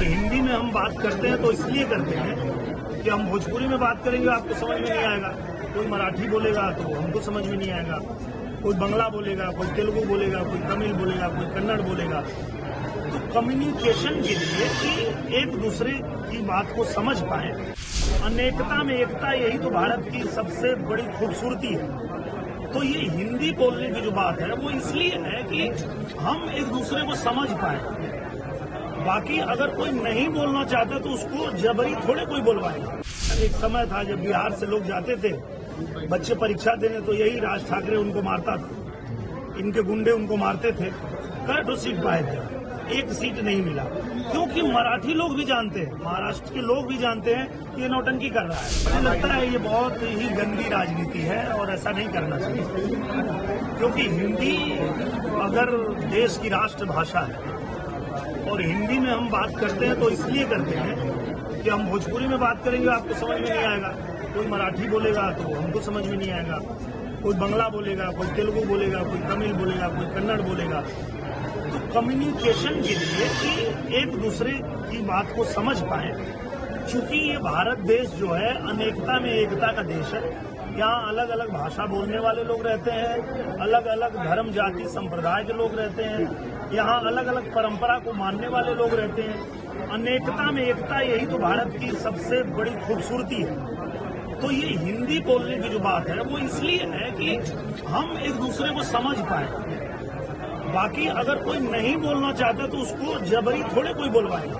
और हिंदी में हम बात करते हैं तो इसलिए करते हैं कि हम भोजपुरी में बात करेंगे आपको समझ में नहीं आएगा, कोई मराठी बोलेगा तो हमको समझ में नहीं आएगा, कोई बंगला बोलेगा, कोई तेलुगु बोलेगा, कोई तमिल बोलेगा, कोई कन्नड़ बोलेगा। तो कम्युनिकेशन के लिए कि एक दूसरे की बात को समझ पाए, अनेकता में एकता, यही तो भारत की सबसे बड़ी खूबसूरती है। तो ये हिंदी बोलने की जो बात है वो इसलिए है कि हम एक दूसरे को समझ पाए। बाकी अगर कोई नहीं बोलना चाहता तो उसको जबरी थोड़े कोई बोलवाएगा। एक समय था जब बिहार से लोग जाते थे बच्चे परीक्षा देने, तो यही राज ठाकरे उनको मारता था, इनके गुंडे उनको मारते थे। कई सीट पाए थे, एक सीट नहीं मिला, क्योंकि मराठी लोग भी जानते हैं, महाराष्ट्र के लोग भी जानते हैं कि ये नौटंकी कर रहा है। मुझे लगता है ये बहुत ही गंदी राजनीति है और ऐसा नहीं करना चाहिए, क्योंकि हिंदी अगर देश की राष्ट्रभाषा है और हिंदी में हम बात करते हैं तो इसलिए करते हैं कि हम भोजपुरी में बात करेंगे आपको समझ में नहीं आएगा, कोई मराठी बोलेगा तो हमको समझ में नहीं आएगा, कोई बंगला बोलेगा, कोई तेलुगु बोलेगा, कोई तमिल बोलेगा, कोई कन्नड़ बोलेगा। तो कम्युनिकेशन के लिए कि एक दूसरे की बात को समझ पाए, चूंकि ये भारत देश जो है अनेकता में एकता का देश है। यहाँ अलग अलग भाषा बोलने वाले लोग रहते हैं, अलग अलग धर्म जाति संप्रदाय के लोग रहते हैं, यहाँ अलग अलग परंपरा को मानने वाले लोग रहते हैं। अनेकता में एकता, यही तो भारत की सबसे बड़ी खूबसूरती है। तो ये हिंदी बोलने की जो बात है वो इसलिए है कि हम एक दूसरे को समझ पाए। बाकी अगर कोई नहीं बोलना चाहता तो उसको जबरी थोड़े कोई बोलवाएगा।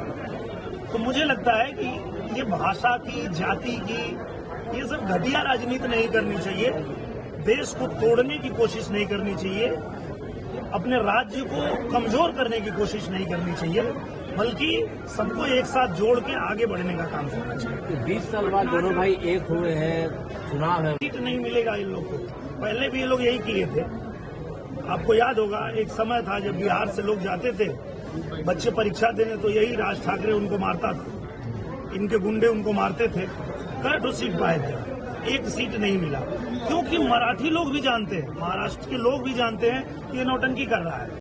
तो मुझे लगता है कि ये भाषा की, जाति की, ये सब घटिया राजनीति नहीं करनी चाहिए, देश को तोड़ने की कोशिश नहीं करनी चाहिए, अपने राज्य को कमजोर करने की कोशिश नहीं करनी चाहिए, बल्कि सबको एक साथ जोड़ के आगे बढ़ने का काम करना चाहिए। 20 साल बाद दोनों भाई एक हुए हैं, चुनाव है, सीट नहीं मिलेगा इन लोग को। पहले भी ये लोग यही किए थे। आपको याद होगा एक समय था जब बिहार से लोग जाते थे बच्चे परीक्षा देने, तो यही राज ठाकरे उनको मारता था, इनके गुंडे उनको मारते थे। कई सीट पाए थे, एक सीट नहीं मिला, क्योंकि मराठी लोग भी जानते हैं, महाराष्ट्र के लोग भी जानते हैं कि ये नौटंकी कर रहा है।